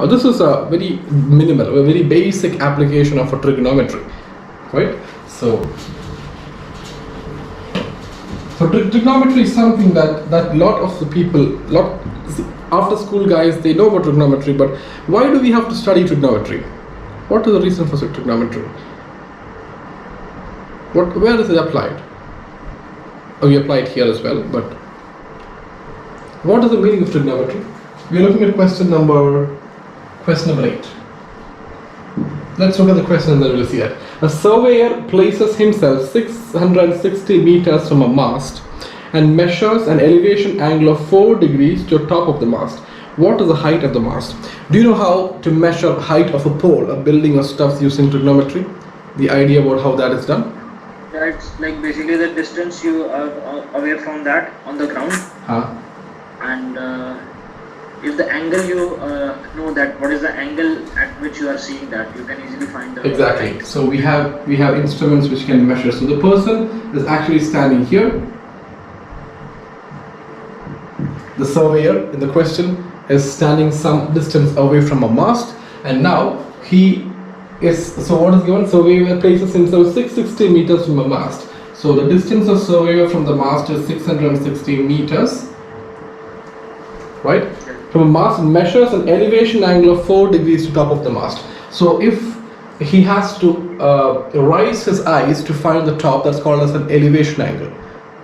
This is a very minimal, a very basic application of a trigonometry, right? So trigonometry is something that lot of the people, after school guys, they know about trigonometry, but why do we have to study trigonometry? What is the reason for trigonometry? Where is it applied? We apply it here as well, but what is the meaning of trigonometry? We are looking at question number 8. Let's look at the question and then we'll see it. A surveyor places himself 660 meters from a mast and measures an elevation angle of 4 degrees to the top of the mast. What is the height of the mast? Do you know how to measure height of a pole, a building or stuff using trigonometry? The idea about how that is done? That's like basically the distance you are away from that on the ground. And if the angle you know that what is the angle at which you are seeing that, you can easily find the exactly height. So we have instruments which can measure. So the person is actually standing here. The surveyor in the question is standing some distance away from a mast, and now he is, so what is given? Surveyor places himself 660 meters from a mast. So the distance of surveyor from the mast is 660 meters, right? From a mast, measures an elevation angle of 4 degrees to top of the mast. So if he has to raise his eyes to find the top, that's called as an elevation angle,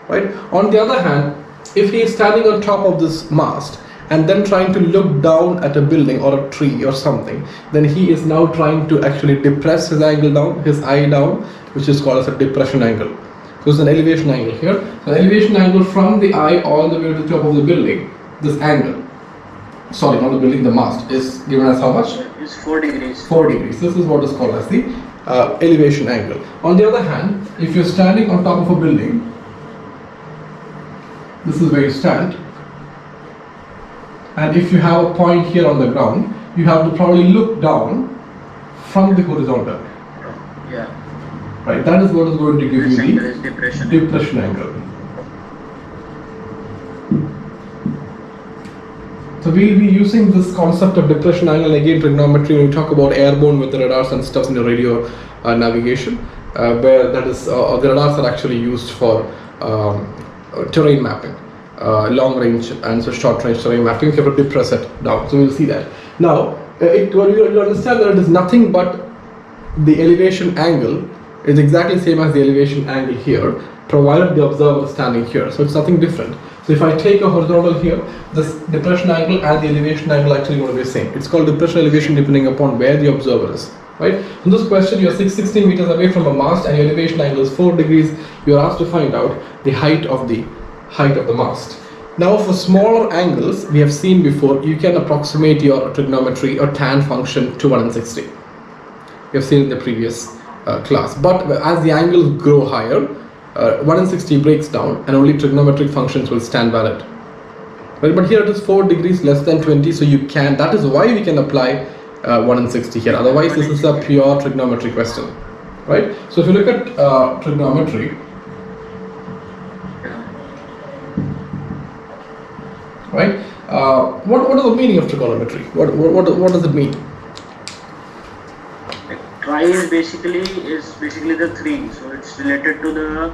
right? On the other hand, if he is standing on top of this mast and then trying to look down at a building or a tree or something, then he is now trying to actually depress his angle down, his eye down, which is called as a depression angle. So it's an elevation angle here. So elevation angle from the eye all the way to the top of the building, this angle, sorry, not the building, the mast, is given as how much? It's 4 degrees. 4 degrees. This is what is called as the elevation angle. On the other hand, if you're standing on top of a building, this is where you stand, and if you have a point here on the ground, you have to probably look down from the horizontal. Yeah. Right, that is what is going to give This you angle the is depression. depression angle. So we'll be using this concept of depression angle again trigonometry when we talk about airborne with the radars and stuff in the radio navigation, where that is the radars are actually used for terrain mapping, long range and so short range terrain mapping. You have to depress it down. So we'll see that. Now, you understand that it is nothing but the elevation angle is exactly the same as the elevation angle here, provided the observer is standing here. So it's nothing different. So if I take a horizontal here, this depression angle and the elevation angle are actually going to be the same. It's called depression elevation depending upon where the observer is. Right? In this question, you are 660 meters away from a mast and your elevation angle is 4 degrees. You are asked to find out the height of the mast. Now for smaller angles, we have seen before, you can approximate your trigonometry or tan function to 160. We have seen in the previous class. But as the angles grow higher, 160 breaks down and only trigonometric functions will stand valid. Right? But here it is 4 degrees less than 20, so you can, that is why we can apply 160 here. Otherwise, this is a pure trigonometry question. Right? So if you look at trigonometry, right? What is the meaning of trigonometry? What does it mean? Tri is basically the 3, so it's related to the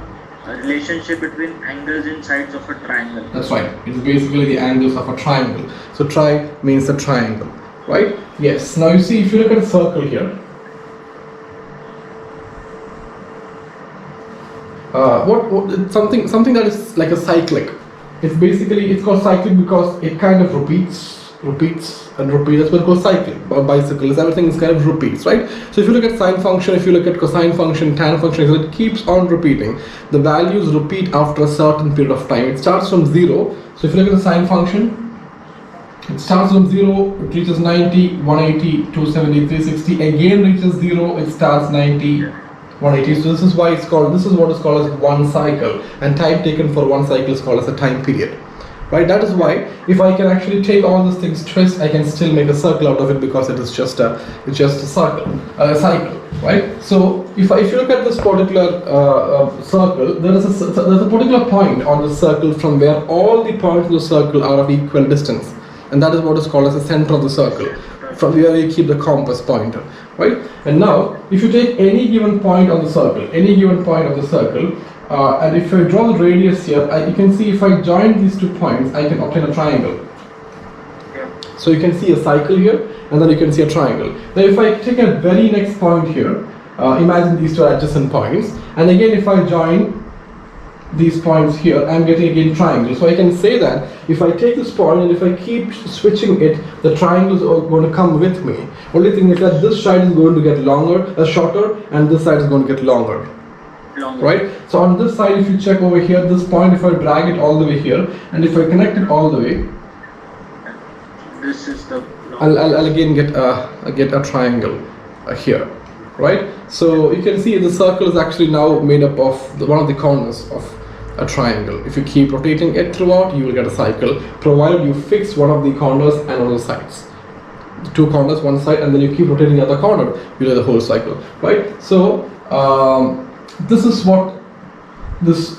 relationship between angles and sides of a triangle. That's right. It's basically the angles of a triangle. So tri means a triangle, right? Yes. Now you see, if you look at a circle here, it's something that is like a cyclic. It's called cyclic because it kind of repeats and repeats. That's what it calls cyclic. Bicycle is everything is kind of repeats, right? So if you look at sine function, if you look at cosine function, tan function, so it keeps on repeating. The values repeat after a certain period of time. It starts from 0. So if you look at the sine function, it starts from 0, it reaches 90, 180, 270, 360, again reaches 0, it starts 90, 180. So this is what is called as one cycle, and time taken for one cycle is called as a time period. Right? That is why if I can actually take all these things twist, I can still make a circle out of it because it is just a cycle, right? So if you look at this particular circle, there's a particular point on the circle from where all the points of the circle are of equal distance, and that is what is called as the center of the circle. from where you keep the compass pointer, right? And now, if you take any given point on the circle, and if I draw the radius here, you can see if I join these 2 points, I can obtain a triangle. So you can see a cycle here, and then you can see a triangle. Now if I take a very next point here, imagine these 2 adjacent points, and again if I join these points here, I'm getting again triangle. So I can say that if I take this point and if I keep switching it, the triangles are going to come with me. Only thing is that this side is going to get shorter, and this side is going to get longer. Right? So on this side, if you check over here, this point, if I drag it all the way here, and if I connect it all the way, this is the I'll again get a triangle here, right? So you can see the circle is actually now made up of one of the corners of a triangle. If you keep rotating it throughout, you will get a cycle, provided you fix one of the corners and one of the sides. 2 corners, one side, and then you keep rotating the other corner, you do the whole cycle, right? So this is what is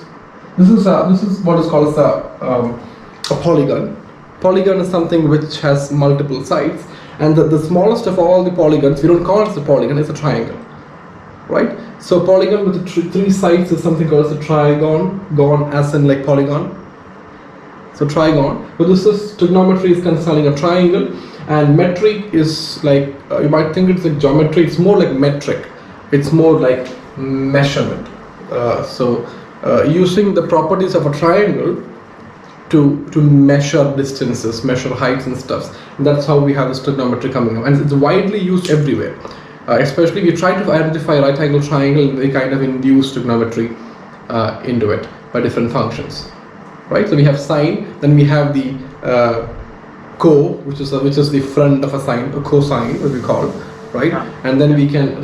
called as a polygon. Polygon is something which has multiple sides, and the smallest of all the polygons, we don't call it a polygon, it's a triangle, right? So polygon with the 3 sides is something called as a trigon, gone as in like polygon. So trigon, but this is trigonometry is concerning a triangle, and metric is like you might think it's like geometry. It's more like metric. It's more like measurement. Using the properties of a triangle to measure distances, measure heights and stuff. And that's how we have this trigonometry coming up, and it's widely used everywhere. Especially we try to identify right angle triangle, and we kind of induce trigonometry into it by different functions, right? So we have sine, then we have the which is the front of a sine, a cosine, what we call, right? And then we can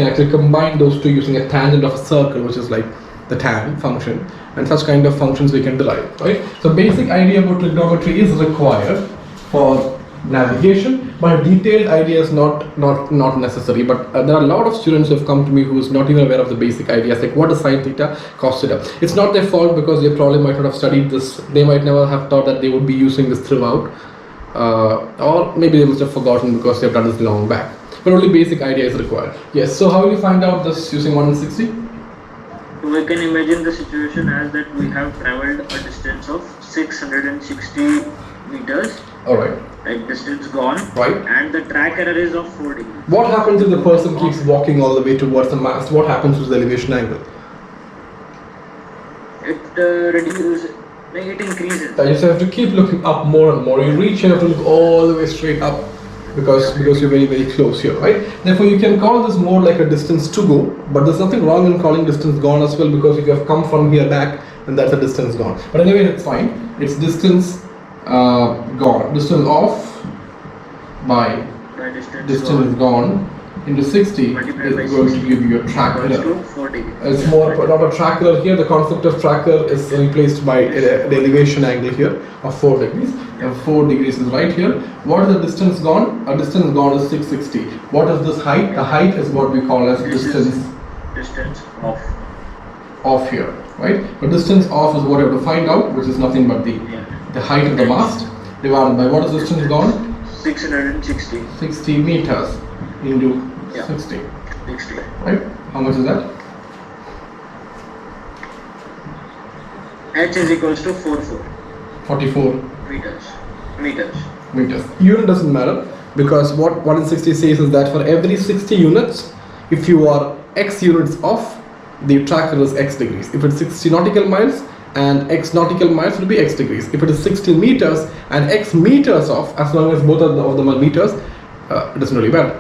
actually combine those 2 using a tangent of a circle, which is like the tan function, and such kind of functions we can derive, right? So basic idea about trigonometry is required for navigation, but a detailed idea is not necessary. But there are a lot of students who have come to me who is not even aware of the basic ideas, like what is sine theta, cos theta. It's not their fault, because they probably might not have studied this. They might never have thought that they would be using this throughout, or maybe they must have forgotten because they have done this long back. But only basic idea is required. Yes. So how will you find out this using 160? We can imagine the situation as that we have traveled a distance of 660 meters. Alright. Like distance gone. Right. And the track error is of 4 degrees. What happens if the person keeps walking all the way towards the mast? What happens to the elevation angle? It reduces, like it increases. You just have to keep looking up more and more. You reach, you have to look all the way straight up, because you're very, very close here, right? Therefore, you can call this more like a distance to go, but there's nothing wrong in calling distance gone as well, because if you have come from here back, then that's a distance gone. But anyway, it's fine. It's distance gone. Distance off by distance gone into 60 is going to give you a track error. It's more not a track error here. The concept of track error is replaced by the elevation angle here of 4 degrees. And 4 degrees is right here. What is the distance gone? A distance gone is 660. What is this height? The height is what we call as distance off here, right? But distance off is what you have to find out, which is nothing but the height of the mast divided by what is distance gone? 660. 60 meters into 60. Right? How much is that? H is equals to 44 meters. Unit doesn't matter, because what 1 in 60 says is that for every 60 units, if you are x units off, the track error is x degrees. If it's 60 nautical miles and x nautical miles, will be x degrees. If it is 60 meters and x meters off, as long as both of them are meters, it doesn't really matter,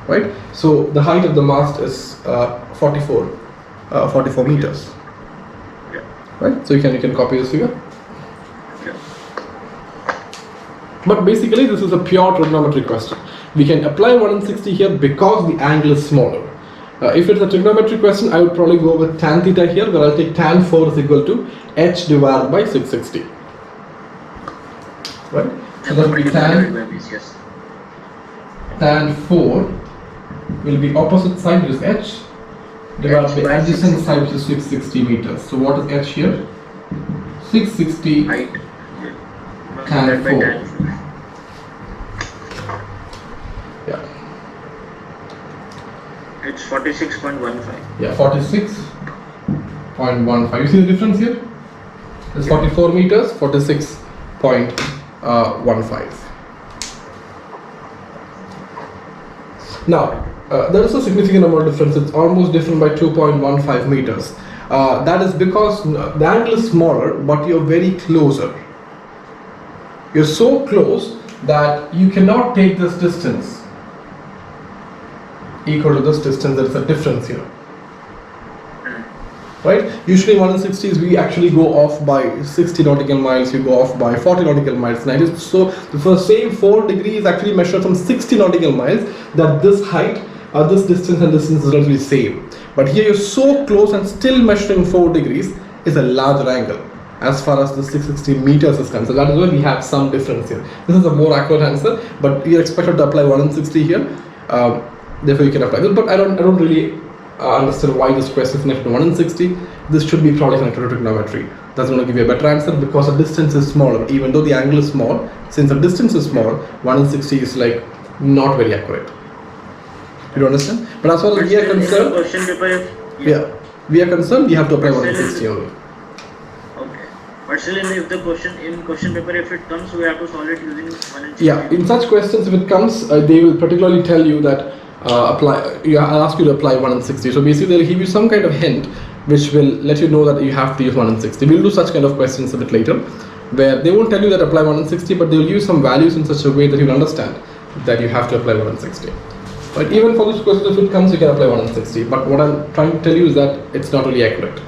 right? So the height of the mast is 44 meters, right? So you can copy this figure. But basically, this is a pure trigonometry question. We can apply 1 in 60 here because the angle is smaller. If it's a trigonometry question, I would probably go with tan theta here, where I'll take tan 4 is equal to h divided by 660. Right? So that will be tan 4 will be opposite side, which is h, divided by adjacent side, which is 660 meters. So what is h here? 660 tan 4. Yeah. It's 46.15. Yeah, 46.15. You see the difference here? It's 44 meters, 46.15. Now, there is a significant amount of difference. It's almost different by 2.15 meters. That is because the angle is smaller, but you're very closer. You're so close that you cannot take this distance equal to this distance. There is a difference here. Right? Usually 1 in 60 is we actually go off by 60 nautical miles, you go off by 40 nautical miles. So the same 4 degrees actually measure from 60 nautical miles, that this height, this distance and distance is relatively same. But here you're so close and still measuring 4 degrees is a larger angle as far as the 660 meters is concerned. That is why we have some difference here. This is a more accurate answer, but you're expected to apply 1 in 60 here. Therefore you can apply this, but I don't really understand why this question is connected to 1 in 60. This should be probably connected to trigonometry. That's going to give you a better answer because the distance is smaller. Even though the angle is small, since the distance is small, 1 in 60 is like not very accurate. You understand? But as far as we are concerned, we are concerned, we have to apply 1 in 60 only. Okay. But still, if the question in question paper, if it comes, we have to solve it using 1 in 60. Yeah, in such questions, if it comes, they will particularly tell you that I'll ask you to apply 1 in 60. So basically they'll give you some kind of hint which will let you know that you have to use 1 in 60. We'll do such kind of questions a bit later, where they won't tell you that apply 1 in 60, but they'll use some values in such a way that you'll understand that you have to apply 1 in 60. But even for this question, if it comes, you can apply 1 in 60. But what I'm trying to tell you is that it's not really accurate.